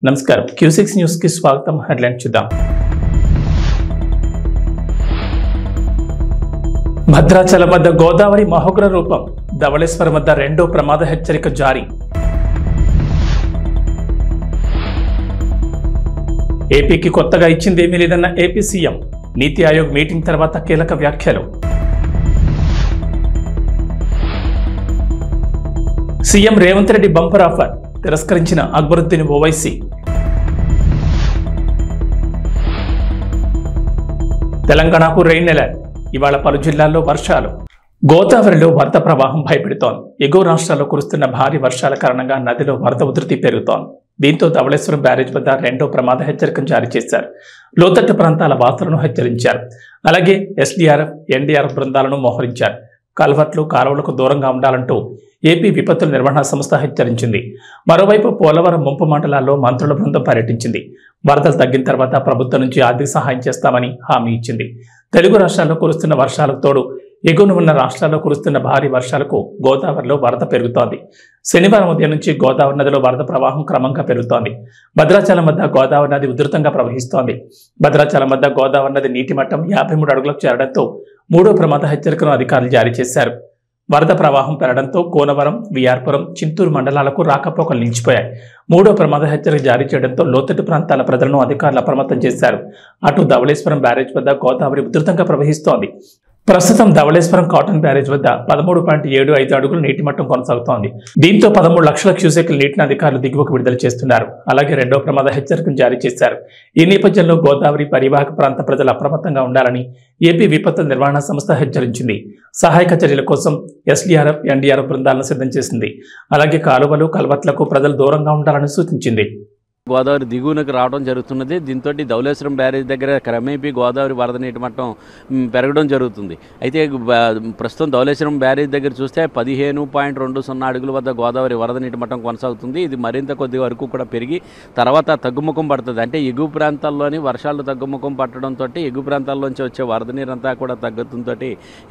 నమస్కారం Q6 news కి స్వాగతం. హెడ్లైన్ చూద్దాం. భద్రాచలం వద్ద గోదావరి మహోగ్ర రూపం, ధవళేశ్వరం వద్ద రెండో ప్రమాద హెచ్చరిక జారీ. ఏపీకి కొత్తగా ఇచ్చిందేమీ లేదన్న ఏపీ సీఎం, నీతి ఆయోగ్ మీటింగ్ తర్వాత కీలక వ్యాఖ్యలు. CM Revanth Reddy bumper offer, తిరస్కరించిన అక్బరుద్దీన్ ఓవైసీ. తెలంగాణకు రెయిన్ అలర్ట్, ఇవాళ పలు జిల్లాల్లో వర్షాలు. గోదావరిలో వరద ప్రవాహం భయపెడుతోంది. ఎగువ రాష్ట్రాల్లో కురుస్తున్న భారీ వర్షాల కారణంగా నదిలో వరద ఉధృతి పెరుగుతోంది. దీంతో ధవళేశ్వరం బ్యారేజ్ వద్ద రెండో ప్రమాద హెచ్చరికను జారీ చేశారు. లోతట్టు ప్రాంతాల వాసులను హెచ్చరించారు. అలాగే ఎస్డీఆర్ఎఫ్, ఎన్డీఆర్ఎఫ్ బృందాలను మోహరించారు. కల్వర్ట్లు, కాలువలకు దూరంగా ఉండాలంటూ ఏపీ విపత్తుల నిర్వహణ సంస్థ హెచ్చరించింది. మరోవైపు పోలవరం ముంపు మండలాల్లో మంత్రుల బృందం పర్యటించింది. వరదలు తగ్గిన తర్వాత ప్రభుత్వం నుంచి ఆర్థిక సహాయం చేస్తామని హామీ ఇచ్చింది. తెలుగు రాష్ట్రాల్లో కురుస్తున్న వర్షాలకు తోడు ఎగువన ఉన్న రాష్ట్రాల్లో కురుస్తున్న భారీ వర్షాలకు గోదావరిలో వరద పెరుగుతోంది. శనివారం ఉదయం నుంచి గోదావరి నదిలో వరద ప్రవాహం క్రమంగా పెరుగుతోంది. భద్రాచలం వద్ద గోదావరి నది ఉధృతంగా ప్రవహిస్తోంది. భద్రాచలం వద్ద గోదావరి నది నీటి మట్టం 53 అడుగులకు చేరడంతో మూడో ప్రమాద హెచ్చరికను అధికారులు జారీ చేశారు. వరద ప్రవాహం పెరగడంతో కోనవరం, విఆర్పురం, చింతూరు మండలాలకు రాకపోకలు నిలిచిపోయాయి. మూడో ప్రమాద హెచ్చరిక జారీ చేయడంతో లోతట్టు ప్రాంతాల ప్రజలను అధికారులు అప్రమత్తం చేశారు. అటు ధవళేశ్వరం బ్యారేజ్ వద్ద గోదావరి ఉధృతంగా ప్రవహిస్తోంది. ప్రస్తుతం ధవళేశ్వరం కాటన్ బ్యారేజ్ వద్ద 13.75 అడుగుల నీటి మట్టం కొనసాగుతోంది. దీంతో 13 లక్షల క్యూసెక్ల నీటిని అధికారులు దిగువకు విడుదల చేస్తున్నారు. అలాగే రెండో ప్రమాద హెచ్చరికను జారీ చేశారు. ఈ నేపథ్యంలో గోదావరి పరివాహక ప్రాంత ప్రజలు అప్రమత్తంగా ఉండాలని ఏపీ విపత్తుల నిర్వహణ సంస్థ హెచ్చరించింది. సహాయక చర్యల కోసం ఎస్డీఆర్ఎఫ్, ఎన్డీఆర్ఎఫ్ బృందాలను సిద్ధం చేసింది. అలాగే కాలువలు, కల్వర్ట్లకు ప్రజలు దూరంగా ఉండాలని సూచించింది. గోదావరి దిగువనకు రావడం జరుగుతున్నది. దీంతో ధవళేశ్వరం బ్యారేజ్ దగ్గర క్రమేపీ గోదావరి వరద నీటి మట్టం పెరగడం జరుగుతుంది. అయితే ప్రస్తుతం ధవళేశ్వరం బ్యారేజ్ దగ్గర చూస్తే 15.20 అడుగుల వద్ద గోదావరి వరద నీటి మట్టం కొనసాగుతుంది. ఇది మరింత కొద్ది వరకు కూడా పెరిగి తర్వాత తగ్గుముఖం పడుతుంది. అంటే ఎగువ ప్రాంతాల్లోని వర్షాలు తగ్గుముఖం పట్టడంతో ఎగువ ప్రాంతాల్లోంచి వచ్చే వరద నీరంతా కూడా తగ్గుతుందో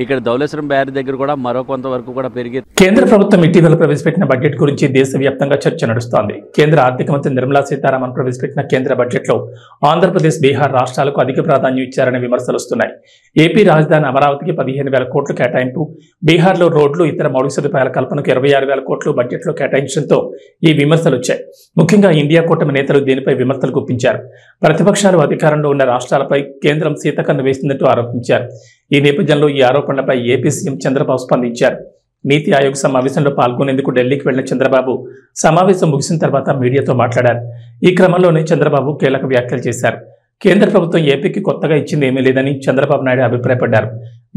ఇక్కడ ధవళేశ్వరం బ్యారేజ్ దగ్గర కూడా మరో కొంతవరకు కూడా పెరిగి. కేంద్ర ప్రభుత్వం ఇటీవల ప్రవేశపెట్టిన బడ్జెట్ గురించి దేశవ్యాప్తంగా చర్చ నడుస్తోంది. కేంద్ర ఆర్థిక మంత్రి నిర్మలా సీతారామన్ ప్రవేశపెట్టిన కేంద్ర బడ్జెట్లో ఆంధ్రప్రదేశ్, బీహార్ రాష్ట్రాలకు అధిక ప్రాధాన్యం ఇచ్చారనే విమర్శలు వస్తున్నాయి. ఏపీ రాజధాని అమరావతికి 15,000 కోట్లు కేటాయింపు, బీహార్లో రోడ్లు, ఇతర మౌలిక సదుపాయాల కల్పనకు 26,000 కోట్లు బడ్జెట్లో కేటాయించడంతో ఈ విమర్శలు వచ్చాయి. ముఖ్యంగా ఇండియా కూటమి నేతలు దీనిపై విమర్శలు గుప్పించారు. ప్రతిపక్షాలు అధికారంలో ఉన్న రాష్ట్రాలపై కేంద్రం సీతకన్ను వేసిందంటూ ఆరోపించారు. ఈ నేపథ్యంలో ఈ ఆరోపణలపై ఏపీ సీఎం చంద్రబాబు స్పందించారు. నీతి ఆయోగ్ సమావేశంలో పాల్గొనేందుకు ఢిల్లీకి వెళ్లిన చంద్రబాబు సమావేశం ముగిసిన తర్వాత మీడియాతో మాట్లాడారు. ఈ క్రమంలోనే చంద్రబాబు కీలక వ్యాఖ్యలు చేశారు. కేంద్ర ప్రభుత్వం ఏపీకి కొత్తగా ఇచ్చింది ఏమీ లేదని చంద్రబాబు నాయుడు అభిప్రాయపడ్డారు.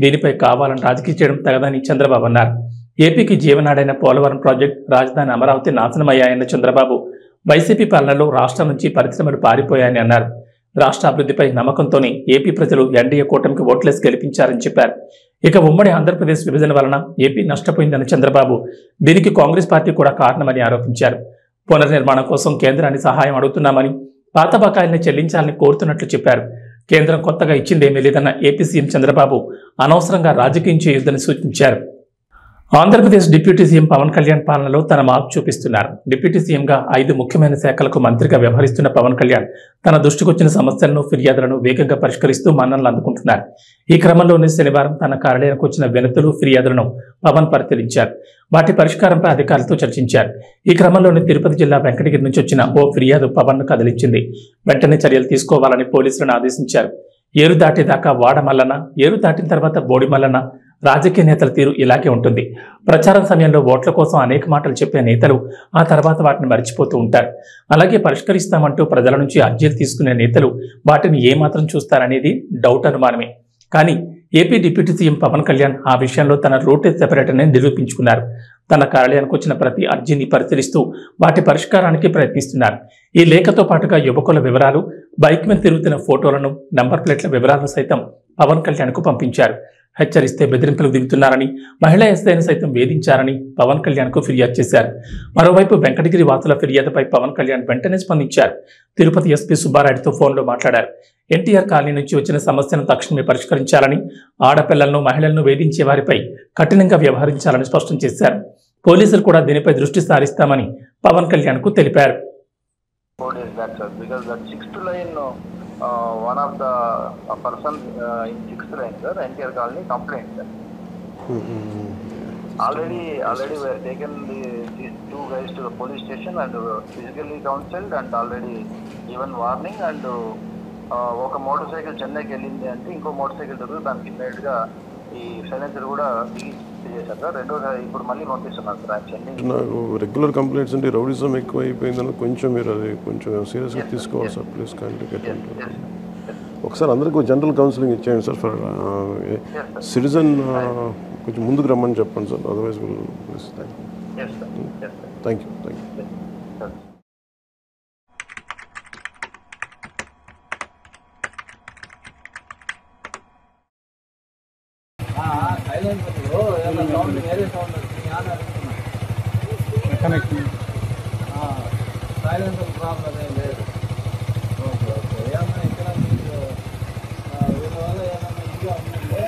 దీనిపై కావాలని రాజకీయ చేయడం తగదని చంద్రబాబు అన్నారు. ఏపీకి జీవనాడైన పోలవరం ప్రాజెక్టు, రాజధాని అమరావతి నాశనమయ్యాయన్న చంద్రబాబు వైసీపీ పాలనలో రాష్ట్రం నుంచి పరిశ్రమలు పారిపోయాయని అన్నారు. రాష్ట్ర అభివృద్ధిపై నమ్మకంతోనే ఏపీ ప్రజలు ఎన్డీఏ కూటమికి ఓట్లేసి గెలిపించారని చెప్పారు. ఇక ఉమ్మడి ఆంధ్రప్రదేశ్ విభజన వలన ఏపీ నష్టపోయిందన్న చంద్రబాబు దీనికి కాంగ్రెస్ పార్టీ కూడా కారణమని ఆరోపించారు. పునర్నిర్మాణం కోసం కేంద్రాన్ని సహాయం అడుగుతున్నామని, పాత బకాయిల్ని చెల్లించాలని కోరుతున్నట్లు చెప్పారు. కేంద్రం కొత్తగా ఇచ్చిందేమీ లేదన్న ఏపీ సీఎం చంద్రబాబు అనవసరంగా రాజకీయం చేయొద్దని సూచించారు. ఆంధ్రప్రదేశ్ డిప్యూటీ సీఎం పవన్ కళ్యాణ్ పాలనలో తన మార్పు చూపిస్తున్నారు. డిప్యూటీ సీఎంగా 5 ముఖ్యమైన శాఖలకు మంత్రిగా వ్యవహరిస్తున్న పవన్ కళ్యాణ్ తన దృష్టికొచ్చిన సమస్యలను, ఫిర్యాదులను వేగంగా పరిష్కరిస్తూ మన్ననలు అందుకుంటున్నారు. ఈ క్రమంలోనే శనివారం తన కార్యాలయానికి వచ్చిన వినతులు, ఫిర్యాదులను పవన్ పరిశీలించారు. వాటి పరిష్కారంపై అధికారులతో చర్చించారు. ఈ క్రమంలోనే తిరుపతి జిల్లా వెంకటగిరి నుంచి వచ్చిన ఓ ఫిర్యాదు పవన్ను కదిలించింది. వెంటనే చర్యలు తీసుకోవాలని పోలీసులను ఆదేశించారు. ఏరు దాటేదాకా వాడ మల్లన, ఏరు దాటిన తర్వాత బోడి మల్లన. రాజకీయ నేతల తీరు ఇలాగే ఉంటుంది. ప్రచారం సమయంలో ఓట్ల కోసం అనేక మాటలు చెప్పే నేతలు ఆ తర్వాత వాటిని మర్చిపోతూ ఉంటారు. అలాగే పరిష్కరిస్తామంటూ ప్రజల నుంచి అర్జీలు తీసుకునే నేతలు వాటిని ఏమాత్రం చూస్తారనేది డౌట్, అనుమానమే. కానీ AP deputy CM Pawan Kalyan ఆ విషయంలో తన రూట్ సెపరేట్ అని నిరూపించుకున్నారు. తన కార్యాలయానికి వచ్చిన ప్రతి అర్జీని పరిశీలిస్తూ వాటి పరిష్కారానికి ప్రయత్నిస్తున్నారు. ఈ లేఖతో పాటుగా యువకుల వివరాలు, బైక్ మీద తిరుగుతున్న ఫోటోలను, నంబర్ ప్లేట్ల వివరాలను సైతం పవన్ కళ్యాణ్కు పంపించారు. హెచ్చరిస్తే బెదిరింపులకు దిగుతున్నారని, మహిళా ఎస్ఐని సైతం వేధించారని పవన్ కళ్యాణ్కు ఫిర్యాదు చేశారు. మరోవైపు వెంకటగిరి వాసుల ఫిర్యాదుపై పవన్ కళ్యాణ్ వెంటనే స్పందించారు. తిరుపతి ఎస్పీ సుబ్బారాయుడుతో ఫోన్లో మాట్లాడారు. ఎన్టీఆర్ కాలనీ నుంచి వచ్చిన సమస్యను తక్షణమే పరిష్కరించాలని, ఆడపిల్లలను, మహిళలను వేధించే వారిపై కఠినంగా వ్యవహరించాలని స్పష్టం చేశారు. పోలీసులు కూడా దీనిపై దృష్టి సారిస్తామని పవన్ కళ్యాణ్కు తెలిపారు. that, sir, because the sixth line, one of the person in sixth line, sir, NTR colony complaint, sir. Already we have taken these two guys to the police station and physically counseled and already given warning and ఒక motor cycle చెన్నైకి వెళ్ళింది అంటే ఇంకో motor cycle దొరికి దానికి immediate గా ఈ silencer కూడా చేశారు సార్. రెండోసారి ఇప్పుడు మళ్ళీ పంపిస్తున్నారు సార్. నాకు రెగ్యులర్ కంప్లైంట్స్ అంటే రౌడిజం ఎక్కువ అయిపోయిందని కొంచెం మీరు అది కొంచెం సీరియస్గా తీసుకోవాలి సార్. ప్లీజ్ కాంటాక్ట్ ఒకసారి అందరికీ జనరల్ కౌన్సిలింగ్ ఇచ్చేయండి సార్. ఫర్ సిటిజన్ కొంచెం ముందుకు రమ్మని చెప్పండి sir. Otherwise thank you. Silencer problem ఏం లేదు. Okay okay. ఏమన్నా ఇక్కడ మీకు దీనివల్ల ఏమన్నా ఇదిగా ఉందంటే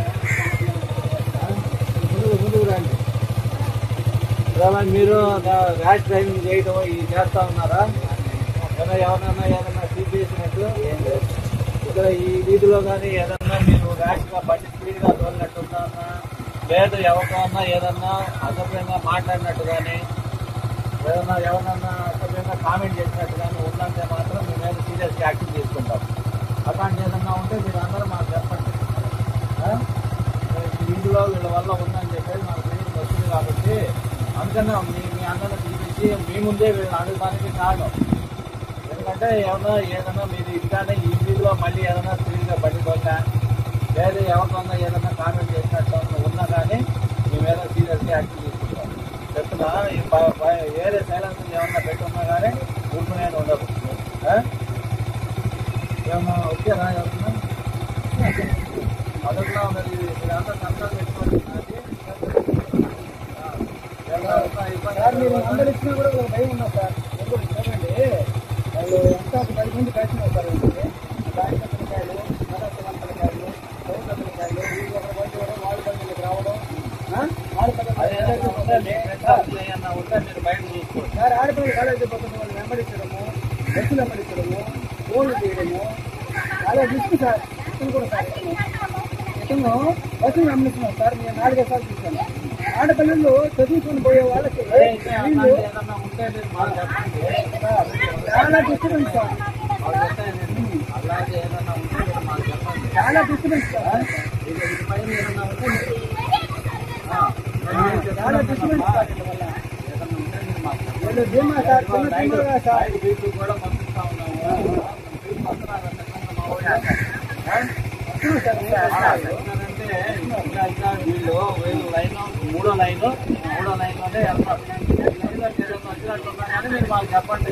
ముందుకు రండి. ఇలా మీరు ర్యాష్ డ్రైవింగ్ చేయడం ఇది చేస్తూ ఉన్నారా? ఏదన్నా సీట్ చేసినట్టు ఇక్కడ ఈ వీధిలో కానీ ఏదన్నా మీరు ర్యాష్గా బండి స్పీడ్గా తోలినట్టుందా, లేదు ఎవరికన్నా ఏదన్నా అసభ్యంగా మాట్లాడినట్టు కానీ ఏదన్నా ఎవరన్నా అసభ్యంగా కామెంట్ చేసినట్టు కానీ ఉందంటే మాత్రం మీ మీద సీరియస్గా యాక్షన్ తీసుకుంటాం. అట్లాంటి ఏదన్నా ఉంటే మీరు అందరూ మాకు చెప్పండి. ఇందులో వీళ్ళ వల్ల ఉందని చెప్పేసి మాకు తెలియదు వస్తుంది కాబట్టి అందుకనే మీ అందరిని పిలిపించి మీ ముందే వీళ్ళని అడగడానికి కారణం. ఎందుకంటే ఏదన్నా మీరు ఇదిగానే ఈ వీధిలో మళ్ళీ ఏదైనా స్పీడ్గా బండి పోయినా లేదు ఎవరికన్నా ఏదన్నా కామెంట్ చేసినట్టు ఉన్నా కానీ మీ మీద సీరియస్గా యాక్షన్ తీసుకుంటాం. చెప్తున్నా వేరే సైలెన్స్ ఏమన్నా పెట్టున్నా కానీ ఊరుకునేది ఉండదు. ఏమన్నా వచ్చారా ఎవరన్నా అదొకలా మరి మీరంతా సంతాలు పెట్టుకోండి. మీరు అందరు ఇచ్చినా కూడా ఒక భయం ఉన్నా సార్. ఎందుకు చూడండి వాళ్ళు ఎంత 10 మంది కలిసి వస్తారు. దానికాయలు నరసవంతకాయలు సౌకర్యకాయలు వీళ్ళు ఒక బండి వాళ్ళు బండికి రావడం సార్. ఆడపిల్లలు కాలేజీ పోతున్న వాళ్ళు వెంబడించడము, బస్సులు వెంబడించడము, ఫోన్లు చేయడము చాలా రిస్క్ సార్. ఇతను కూడా సార్ ఇతను బస్సులు వెంబడిస్తున్నాం సార్. నేను 4 సార్లు చూసాను. ఆడపిల్లలు చదువుకొని పోయే వాళ్ళకి చాలా డిస్టర్బెన్స్ సార్. చాలా డిస్టర్బెన్స్ సార్. చాలా డిస్టర్బెన్స్ సార్. ధీమా సార్ చిన్నగా సార్ కూడా పంపిస్తా ఉన్నాము. ఇంకా వీళ్ళు లైన్ మూడో లైన్లోనే వెళ్తారు. వచ్చినట్టున్నా కానీ మీరు మాకు చెప్పండి.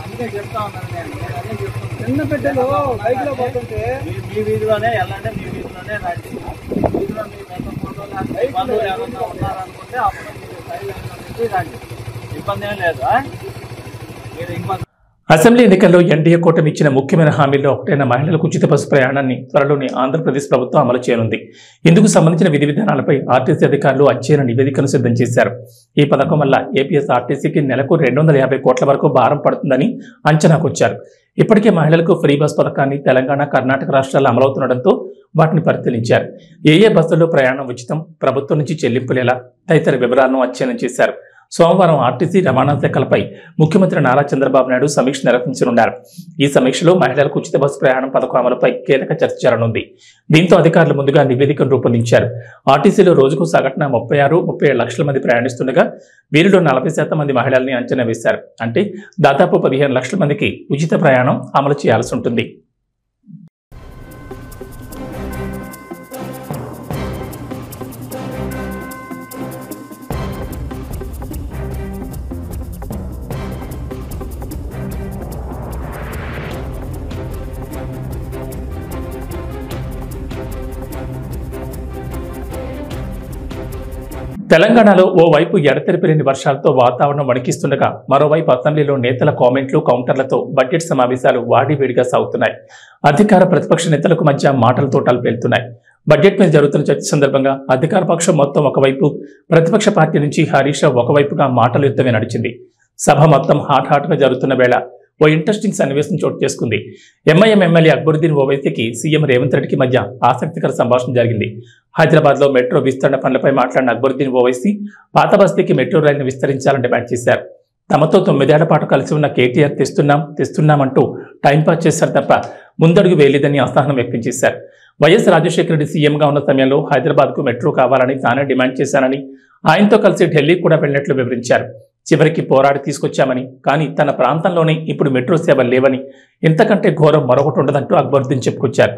అందుకే చెప్తా ఉన్నాను నేను. చిన్న బిడ్డలు బైక్ లో పోతుంటే మీ వీధిలోనే వెళ్ళండి, మీ వీధిలోనే రండి. వీధిలో మీ బంధువులు ఏమన్నా ఉన్నారనుకుంటే అప్పుడు మీరు సైలెన్స్ రండి. ఇబ్బంది ఏం లేదు. మీరు ఇబ్బంది అసెంబ్లీ ఎన్నికల్లో ఎన్డీఏ కూటమి ఇచ్చిన ముఖ్యమైన హామీల్లో ఒకటైన మహిళలకు ఉచిత బస్సు ప్రయాణాన్ని త్వరలోనే ఆంధ్రప్రదేశ్ ప్రభుత్వం అమలు చేయనుంది. ఇందుకు సంబంధించిన విధి విధానాలపై ఆర్టీసీ అధికారులు అధ్యయన నివేదికను సిద్ధం చేశారు. ఈ పథకం వల్ల ఏపీఎస్ఆర్టీసీకి నెలకు 250 కోట్ల వరకు భారం పడుతుందని అంచనాకొచ్చారు. ఇప్పటికే మహిళలకు ఫ్రీ బస్ పథకాన్ని తెలంగాణ, కర్ణాటక రాష్ట్రాల్లో అమలవుతుండటంతో వాటిని పరిశీలించారు. ఏ బస్సుల్లో ప్రయాణం ఉచితం, ప్రభుత్వం నుంచి చెల్లింపులేలా తదితర వివరాలను అధ్యయనం చేశారు. సోమవారం ఆర్టీసీ రవాణా శాఖలపై ముఖ్యమంత్రి నారా చంద్రబాబు నాయుడు సమీక్ష నిర్వహించనున్నారు. ఈ సమీక్షలో మహిళలకు ఉచిత బస్సు ప్రయాణం పథకం అమలుపై కీలక చర్చ జరగనుంది. దీంతో అధికారులు ముందుగా నివేదికను రూపొందించారు. ఆర్టీసీలో రోజుకు సగటున 36-37 లక్షల మంది ప్రయాణిస్తుండగా వీరిలో 40% మంది మహిళల్ని అంచనా వేశారు. అంటే దాదాపు 15 లక్షల మందికి ఉచిత ప్రయాణం అమలు చేయాల్సి ఉంటుంది. తెలంగాణలో ఓవైపు ఎడతెరిపి లేని వర్షాలతో వాతావరణం వణికిస్తుండగా మరోవైపు అసెంబ్లీలో నేతల కామెంట్లు, కౌంటర్లతో బడ్జెట్ సమావేశాలు వాడివేడిగా సాగుతున్నాయి. అధికార ప్రతిపక్ష నేతలకు మధ్య మాటల తోటాలు పేలుతున్నాయి. బడ్జెట్ మీద జరుగుతున్న చర్చ సందర్భంగా అధికార పక్షం మొత్తం ఒకవైపు, ప్రతిపక్ష పార్టీ నుంచి హరీష్ రావు ఒకవైపుగా మాటల యుద్ధమే నడిచింది. సభ మొత్తం హాట్గా జరుగుతున్న వేళ ఓ ఇంట్రెస్టింగ్ సన్నివేశం చోటు చేసుకుంది. ఎంఐఎం ఎమ్మెల్యే అక్బరుద్దీన్ ఓవైసీకి సీఎం రేవంత్ రెడ్డికి మధ్య ఆసక్తికర సంభాషణ జరిగింది. హైదరాబాద్లో మెట్రో విస్తరణ పనులపై మాట్లాడిన అక్బరుద్దీన్ ఓవైసీ పాత బస్తీకి మెట్రో రైలును విస్తరించాలని డిమాండ్ చేశారు. తమతో 9 ఏళ్ల పాటు కలిసి ఉన్న కేటీఆర్ తెస్తున్నామంటూ టైంపాస్ చేశారు తప్ప ముందడుగు వేయలేదని అసహనం వ్యక్తం చేశారు. వైఎస్ రాజశేఖర రెడ్డి సీఎంగా ఉన్న సమయంలో హైదరాబాద్కు మెట్రో కావాలని తానే డిమాండ్ చేశానని, ఆయనతో కలిసి ఢిల్లీ కూడా వెళ్లినట్లు వివరించారు. చివరికి పోరాడి తీసుకొచ్చామని, కానీ తన ప్రాంతంలోనే ఇప్పుడు మెట్రో సేవలు లేవని, ఇంతకంటే ఘోరం మరొకటి ఉండదంటూ అక్బరుద్దీన్ చెప్పుకొచ్చారు.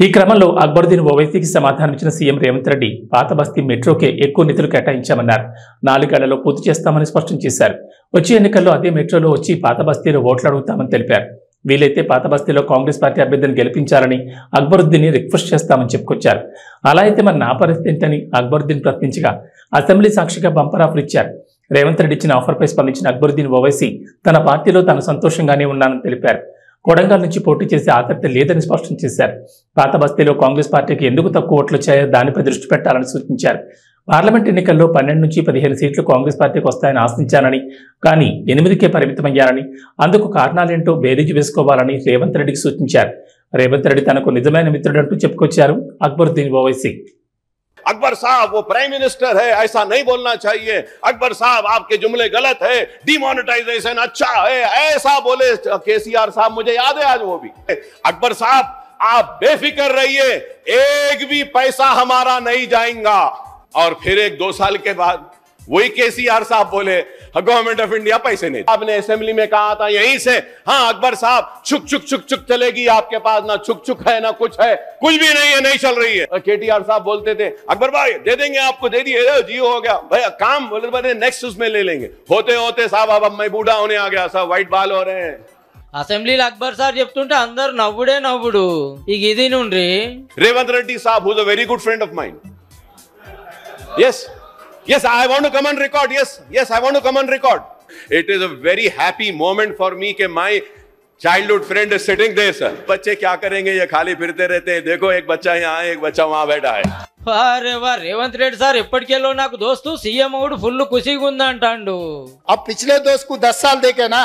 ఈ క్రమంలో అక్బరుద్దీన్ ఓవైసీకి సమాధానమిచ్చిన సీఎం రేవంత్ రెడ్డి పాత బస్తీ మెట్రోకే ఎక్కువ నిధులు కేటాయించామన్నారు. 4 ఏళ్లలో పూర్తి చేస్తామని స్పష్టం చేశారు. వచ్చే ఎన్నికల్లో అదే మెట్రోలో వచ్చి పాత బస్తీలో ఓట్లు అడుగుతామని తెలిపారు. వీలైతే పాత బస్తీలో కాంగ్రెస్ పార్టీ అభ్యర్థిని గెలిపించాలని అక్బరుద్దీన్ రిక్వెస్ట్ చేస్తామని చెప్పుకొచ్చారు. అలా అయితే మరి నా పరిస్థితి ఏంటని అక్బరుద్దీన్ ప్రశ్నించగా అసెంబ్లీ సాక్షిగా బంపర్ ఆఫర్ ఇచ్చారు. రేవంత్ రెడ్డి ఇచ్చిన ఆఫర్పై స్పందించిన అక్బరుద్దీన్ ఓవైసీ తన పార్టీలో తాను సంతోషంగానే ఉన్నానని తెలిపారు. కొడంగల్ నుంచి పోటీ చేసే ఆసక్తి లేదని స్పష్టం చేశారు. పాత బస్తీలో కాంగ్రెస్ పార్టీకి ఎందుకు తక్కువ ఓట్లు వచ్చాయో దానిపై దృష్టి పెట్టాలని సూచించారు. పార్లమెంట్ ఎన్నికల్లో 12 నుంచి 15 సీట్లు కాంగ్రెస్ పార్టీకి వస్తాయని ఆశించానని, కానీ 8కే పరిమితమయ్యారని, అందుకు కారణాలేంటో బేరీజు వేసుకోవాలని రేవంత్ రెడ్డికి సూచించారు. రేవంత్ రెడ్డి తనకు నిజమైన మిత్రుడంటూ చెప్పుకొచ్చారు అక్బరుద్దీన్ ఓవైసీ. अकबर साहब वो प्राइम मिनिस्टर है, ऐसा नहीं बोलना चाहिए. अकबर साहब आपके जुमले गलत है, डिमोनेटाइजेशन अच्छा है, ऐसा बोले केसीआर साहब. मुझे याद है आज वो भी. अकबर साहब आप बेफिक्र रहिए, एक भी पैसा हमारा नहीं जाएगा. और फिर 1-2 साल के बाद वही केसीआर साहब बोले गवर्नमेंट ऑफ इंडिया पैसे नहीं. आपने असेंबली में कहा था यहीं से, हाँ अकबर साहब छुक छुक छुक छुक चलेगी आपके पास, ना छुक छुक है ना कुछ है, कुछ भी नहीं है, नहीं चल रही है. केटीआर साहब बोलते थे अकबर भाई दे देंगे आपको, दे दिए जियो हो गया भाई काम, बोले नेक्स्ट उसमें ले लेंगे. होते होते साहब अब मैं बूढ़ा होने आ गया, सब व्हाइट बाल हो रहे हैं. అసెంబ్లీలో అక్బర్ సార్ చెప్తుంటే అందరు నవ్వుడే నవ్వుడు. ఇక ఇది నుండి రేవంత్ రెడ్డి సాబ్ who is a very good friend of mind. Yes, I want to come on record. Yes, I want to come on record. It is a very happy moment for me कि my childhood friend is sitting there, sir. बच्चे क्या करेंगे, ये खाली फिरते रहते हैं. देखो एक बच्चा यहाँ है, एक बच्चा वहाँ बैठा है. అరే వా రేవంత్ రెడ్డి సార్ ఎప్పటికెళ్ళో నాకు దోస్తు సీఎం అవుడు ఫుల్ ఖుషిగా ఉందంటాండు. अब पिछले दोस्त को 10 साल देके ना,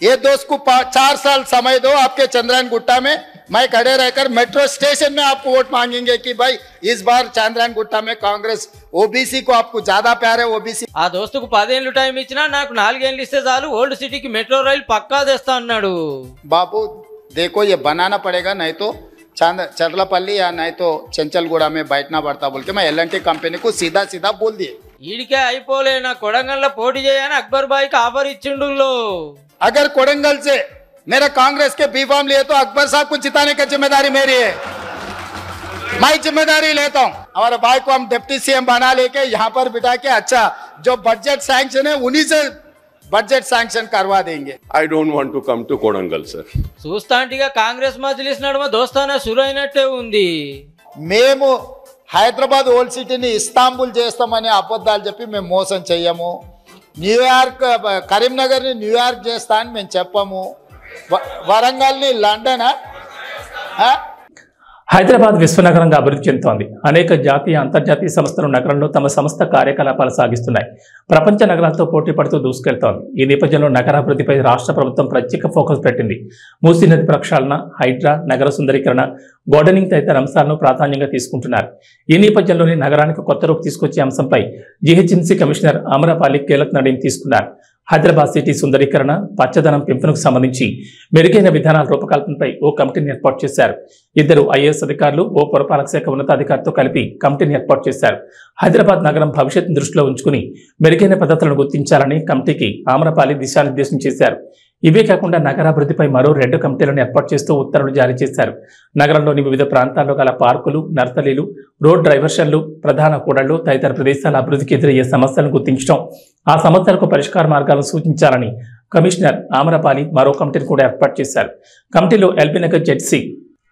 ये दोस्त को 4 साल समय दो. आपके चंद्रायन गुट्टा में मैं खड़े रहकर मेट्रो स्टेशन में आपको वोट मांगेंगे कि भाई इस बार चंद्रायन गुट्टा में कांग्रेस ओबीसी को आपको ज्यादा प्यार है. ओबीसी ఆ దోస్తుకు 10 ఏళ్ళు టైం ఇచ్చినా నాకు 4 ఏళ్ళు ఇస్తే చాలు ఓల్డ్ సిటీకి మెట్రో రైలు పక్కా తెస్తా అన్నాడు. बाबू देखो ये बनाना पड़ेगा, नहीं तो चरलापल्ली या नहीं तो चंचलगुड़ा में बैठना पड़ता बोल के मैं एल&टी कंपनी को सीधा सीधा बोल दिए. ఈడికే అయిపోలే నా కొడంగల్లో పోటీ చేయని అక్బర్ బాయ్కి ఆఫర్ ఇచ్చిండు. अगर कोडंगल से मेरा कांग्रेस के बी फॉर्म लिए तो अकबर साहब को जिताने की जिम्मेदारी मेरी है, मैं जिम्मेदारी लेता हूँ. हमारे भाई को हम डिप्टी सीएम बना लेके यहाँ पर बिठा के अच्छा जो बजट सैंक्शन है उन्हीं से बजट सैंक्शन करवा देंगे. I don't want to come to Kodangal, sir. చూస్తాంటిగా Congress Majlis నడుమ దోస్తానా షురు అయినట్టే ఉంది. మేము హైదరాబాద్ ఓల్డ్ సిటీని ఇస్తాంబుల్ చేస్తామని అబద్ధాలు చెప్పి మేము మోసం చెయ్యము. న్యూయార్క్ కరీంనగర్ని న్యూయార్క్ చేస్తా అని మేము చెప్పము. వరంగల్ని లండన్. హైదరాబాద్ విశ్వనగరంగా అభివృద్ధి చెందుతోంది. అనేక జాతీయ అంతర్జాతీయ సంస్థలు నగరంలో తమ సంస్థ కార్యకలాపాలు సాగిస్తున్నాయి. ప్రపంచ నగరాలతో పోటీ పడుతూ దూసుకెళ్తోంది. ఈ నేపథ్యంలో నగరాభివృద్ధిపై రాష్ట్ర ప్రభుత్వం ప్రత్యేక ఫోకస్ పెట్టింది. మూసీ నది ప్రక్షాళన, హైడ్రా, నగర సుందరీకరణ, గార్డెనింగ్ తదితర అంశాలను ప్రాధాన్యంగా తీసుకుంటున్నారు. ఈ నేపథ్యంలోనే నగరానికి కొత్త రూపు తీసుకొచ్చే అంశంపై జీహెచ్ఎంసీ కమిషనర్ ఆమ్రపాలి కీలక నిర్ణయం తీసుకున్నారు. హైదరాబాద్ సిటీ సుందరీకరణ, పచ్చదనం పెంపునకు సంబంధించి మెరుగైన విధానాల రూపకల్పనపై ఓ కమిటీని ఏర్పాటు చేశారు. 2 ఐఏఎస్ అధికారులు, ఓ పురపాలక శాఖ ఉన్నతాధికారితో కలిపి కమిటీని ఏర్పాటు చేశారు. హైదరాబాద్ నగరం భవిష్యత్తును దృష్టిలో ఉంచుకుని మెరుగైన పద్ధతులను గుర్తించాలని కమిటీకి ఆమ్రపాలి దిశానిర్దేశం చేశారు. ఇవే కాకుండా నగరాభివృద్ధిపై మరో 2 కమిటీలను ఏర్పాటు చేస్తూ ఉత్తర్వులు జారీ చేశారు. నగరంలోని వివిధ ప్రాంతాల్లో గల పార్కులు, నర్సరీలు, రోడ్ డైవర్షన్లు, ప్రధాన కూడళ్లు తదితర ప్రదేశాల అభివృద్ధికి ఎదురయ్యే సమస్యలను గుర్తించడం, ఆ సమస్యలకు పరిష్కార మార్గాలను సూచించాలని కమిషనర్ ఆమ్రపాలి మరో కమిటీని కూడా ఏర్పాటు చేశారు. కమిటీలో LB Nagar ZC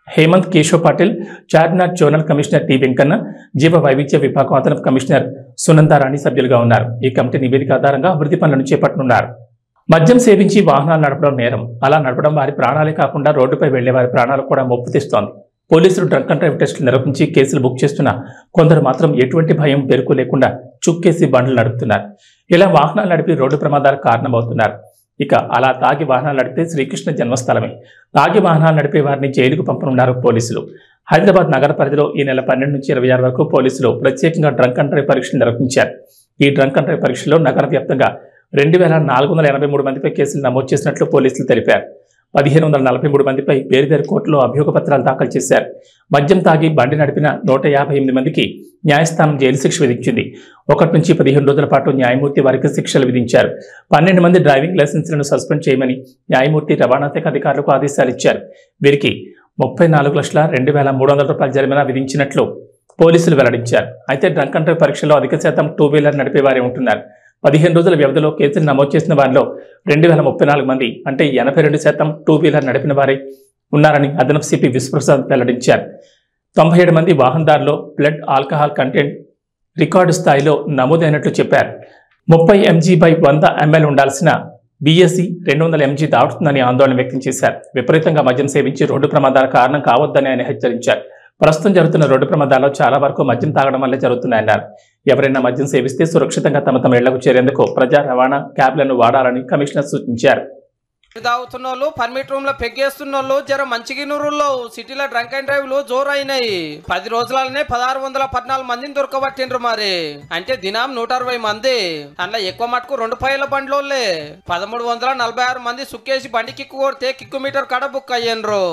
Hemant Keshav Patil, Charminar zonal commissioner T Venkanna, జీవ వైవిధ్య విభాగం అదనపు కమిషనర్ సునందారాణి సభ్యులుగా ఉన్నారు. ఈ కమిటీ నివేదిక ఆధారంగా అభివృద్ధి పనులను చేపట్టనున్నారు. మద్యం సేవించి వాహనాలు నడపడం నేరం. అలా నడపడం వారి ప్రాణాలే కాకుండా రోడ్డుపై వెళ్లే వారి ప్రాణాలకు కూడా ముప్పు తెస్తోంది. పోలీసులు డ్రంక్ అండ్ డ్రైవ్ టెస్టులు నిర్వహించి కేసులు బుక్ చేస్తున్నా కొందరు మాత్రం ఎటువంటి భయం పెరుకు లేకుండా చుక్కేసి బండ్లు నడుపుతున్నారు. ఇలా వాహనాలు నడిపి రోడ్డు ప్రమాదాలకు కారణమవుతున్నారు. ఇక అలా తాగి వాహనాలు నడిపితే శ్రీకృష్ణ జన్మస్థలమే. తాగి వాహనాలు నడిపే వారిని జైలుకు పంపనున్నారు పోలీసులు. హైదరాబాద్ నగర పరిధిలో ఈ నెల 12 నుంచి 26 వరకు పోలీసులు ప్రత్యేకంగా డ్రంక్ అండ్ డ్రైవ్ పరీక్షలు నిర్వహించారు. ఈ డ్రంక్ అండ్ డ్రైవ్ పరీక్షలో నగర వ్యాప్తంగా 2483 మందిపై కేసులు నమోదు చేసినట్లు పోలీసులు తెలిపారు. 1543 మందిపై వేర్వేరు కోర్టులో అభియోగ పత్రాలు దాఖలు చేశారు. మద్యం తాగి బండి నడిపిన 158 మందికి న్యాయస్థానం జైలు శిక్ష విధించింది. 1 నుంచి 15 రోజుల పాటు న్యాయమూర్తి వారికి శిక్షలు విధించారు. 12 మంది డ్రైవింగ్ లైసెన్సులను సస్పెండ్ చేయమని న్యాయమూర్తి రవాణా శాఖ అధికారులకు ఆదేశాలు ఇచ్చారు. వీరికి 34,02,300 రూపాయల జరిమానా విధించినట్లు పోలీసులు వెల్లడించారు. అయితే డ్రంక్ అండ్ డ్రైవ్ పరీక్షలో అధిక శాతం 2 వీలర్ నడిపేవారే ఉంటున్నారు. 15 రోజుల వ్యవధిలో కేసులు నమోదు చేసిన వారిలో 2034 మంది అంటే 82% 2 వీలర్ నడిపిన వారే ఉన్నారని అదనపు సిపి విశ్వప్రసాద్ వెల్లడించారు. 97 మంది వాహనదారులో బ్లడ్ ఆల్కహాల్ కంటెంట్ రికార్డు స్థాయిలో నమోదైనట్లు చెప్పారు. 30 mg/100 ml ఉండాల్సిన BSE 200 mg దాటుతుందని ఆందోళన వ్యక్తం చేశారు. విపరీతంగా మద్యం సేవించి రోడ్డు ప్రమాదాల కారణం కావద్దని ఆయన హెచ్చరించారు. ప్రస్తుతం జరుగుతున్న రోడ్డు ప్రమాదాల్లో చాలా వరకు మద్యం తాగడం వల్లే జరుగుతున్నాయన్నారు. ఎవరైనా మద్యం సేవిస్తే సురక్షితంగా తమ ఇళ్లకు చేరేందుకు ప్రజా రవాణా క్యాబ్లను వాడాలని కమిషనర్ సూచించారు. తాగుతున్న వాళ్ళు పర్మిట్ రూమ్ లో పెగ్గేస్తున్న వాళ్ళు జర మంచిగినూరులో సిటీలో డ్రంక్ అండ్ డ్రైవ్ లు జోరైనాయి. 10 రోజులనే 1614 మందిని దొరకబట్టిండ్రు. మరి అంటే దినం 160 మంది. అందులో ఎక్కువ మటుకు 2 పైల బండ్లోలే 1346 మంది సుక్కేసి బండి కిక్కు కొడితే కిక్కు మీటర్ కడ బుక్ అయ్యిండ్రు.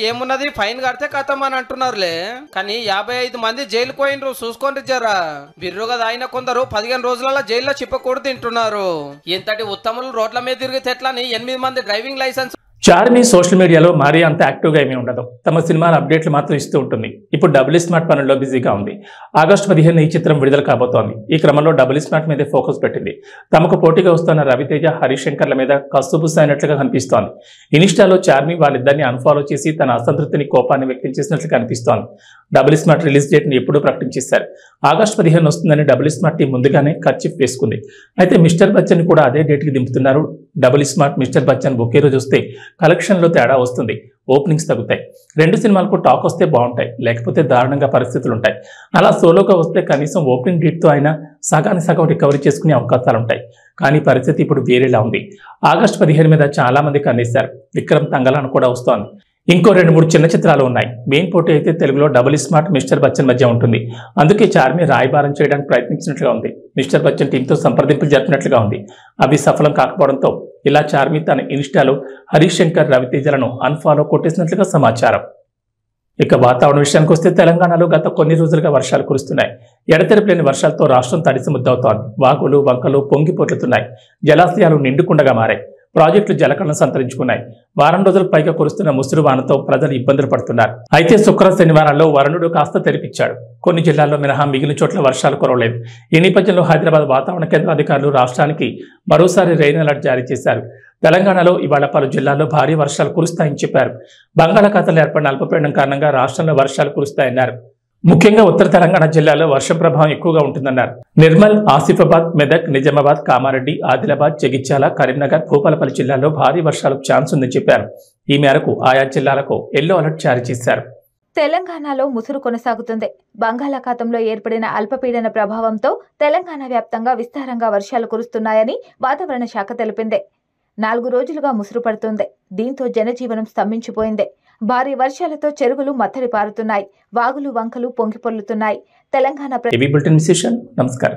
ఏమున్నది ఫైన్ కడితే కథం అని అంటున్నారులే. కానీ 55 మంది జైలుకు పోయినరు. చూసుకోండి జరా. బిర్రుగా దాయిన కొందరు 15 రోజులలో జైల్లో చిప్పకూడు తింటున్నారు. ఇంతటి ఉత్తములు రోడ్ల మీద తిరిగితే ఎట్లని 8 మంది డ్రైవింగ్ లైసెన్స్. చార్మి సోషల్ మీడియాలో మరీ అంత యాక్టివ్గా ఏమీ ఉండదు. తమ సినిమాల అప్డేట్లు మాత్రం ఇస్తూ ఉంటుంది. ఇప్పుడు డబుల్ స్మార్ట్ పనుల్లో బిజీగా ఉంది. ఆగస్టు 15 ఈ చిత్రం విడుదల కాబోతోంది. ఈ క్రమంలో డబుల్ స్మార్ట్ మీదే ఫోకస్ పెట్టింది. తమకు పోటీగా వస్తున్న రవితేజ, హరిశంకర్ల మీద కస్సుబుస్సు అయినట్లుగా కనిపిస్తోంది. ఇన్స్టాలో చార్మి వాళ్ళిద్దరిని అన్ఫాలో చేసి తన అసంతృప్తిని, కోపాన్ని వ్యక్తం చేసినట్లు కనిపిస్తోంది. డబుల్ స్మార్ట్ రిలీజ్ డేట్ ని ఎప్పుడూ ప్రకటించేశారు. ఆగస్టు 15 వస్తుందని డబుల్ స్మార్ట్ టీం ముందుగానే ఖర్చు వేసుకుంది. అయితే మిస్టర్ బచ్చన్ కూడా అదే డేట్ కి దింపుతున్నారు. డబుల్ స్మార్ట్, మిస్టర్ బచ్చన్ ఒకే రోజు వస్తే కలెక్షన్ లో తేడా వస్తుంది. ఓపెనింగ్స్ తగ్గుతాయి. 2 సినిమాలకు టాక్ వస్తే బాగుంటాయి, లేకపోతే దారుణంగా పరిస్థితులు ఉంటాయి. అలా సోలోగా వస్తే కనీసం ఓపెనింగ్ డేట్ తో అయినా సగానికి సగం రికవరీ చేసుకునే అవకాశాలు ఉంటాయి. కానీ పరిస్థితి ఇప్పుడు వేరేలా ఉంది. ఆగస్టు 15 మీద చాలా మంది కన్నేశారు. విక్రమ్ తంగలాన్ కూడా వస్తోంది. ఇంకో 2-3 చిన్న చిత్రాలు ఉన్నాయి. మెయిన్ పోటీ అయితే తెలుగులో డబుల్ స్మార్ట్, మిస్టర్ బచ్చన్ మధ్య ఉంటుంది. అందుకే చార్మి రాయబారం చేయడానికి ప్రయత్నించినట్లుగా ఉంది. మిస్టర్ బచ్చన్ టీంతో సంప్రదింపులు జరిపినట్లుగా ఉంది. అవి సఫలం కాకపోవడంతో ఇలా చార్మి తన ఇన్స్టాలో హరిశంకర్, రవితేజలను అన్ఫాలో కొట్టేసినట్లుగా సమాచారం. ఇక వాతావరణ విషయానికి వస్తే తెలంగాణలో గత కొన్ని రోజులుగా వర్షాలు కురుస్తున్నాయి. ఎడతెరిపి లేని వర్షాలతో రాష్ట్రం తడిసిముద్దవుతోంది. వాగులు, వంకలు పొంగి పొర్లుతున్నాయి. జలాశయాలు నిండుకుండగా మారాయి. ప్రాజెక్టులు జలకళను సంతరించుకున్నాయి. వారం రోజులకు పైగా కురుస్తున్న ముసురు వానతో ప్రజలు ఇబ్బందులు పడుతున్నారు. అయితే శుక్ర, శనివారాల్లో వరుణుడు కాస్త తెరిపించాడు. కొన్ని జిల్లాల్లో మినహా మిగిలిన చోట్ల వర్షాలు కురవలేదు. ఈ నేపథ్యంలో హైదరాబాద్ వాతావరణ కేంద్ర అధికారులు రాష్ట్రానికి మరోసారి రెయిన్ అలర్ట్ జారీ చేశారు. తెలంగాణలో ఇవాళ పలు జిల్లాల్లో భారీ వర్షాలు కురుస్తాయని చెప్పారు. బంగాళాఖాతంలో ఏర్పడిన అల్పపీడనం కారణంగా రాష్ట్రంలో వర్షాలు కురుస్తాయన్నారు. ముఖ్యంగా ఉత్తర తెలంగాణ జిల్లాలో వర్షం ప్రభావం ఎక్కువగా ఉంటుందన్నారు. నిర్మల్, ఆసిఫాబాద్, మెదక్, నిజామాబాద్, కామారెడ్డి, ఆదిలాబాద్, జగిత్యాల, కరీంనగర్, భూపాలపల్లి జిల్లాల్లో భారీ వర్షాలకు ఛాన్స్ ఉందని చెప్పారు. ఈ మేరకు ఆయా జిల్లాలకు ఎల్లో అలర్ట్ జారీ చేశారు. తెలంగాణలో ముసురు కొనసాగుతుంది. బంగాళాఖాతంలో ఏర్పడిన అల్పపీడన ప్రభావంతో తెలంగాణ వ్యాప్తంగా విస్తారంగా వర్షాలు కురుస్తున్నాయని వాతావరణ శాఖ తెలిపింది. 4 రోజులుగా ముసురు పడుతుంది. దీంతో జనజీవనం స్తంభించిపోయింది. భారీ వర్షాలతో చెరువులు మత్తడి పారుతున్నాయి. వాగులు, వంకలు పొంగిపొర్లుతున్నాయి. తెలంగాణ నమస్కారం.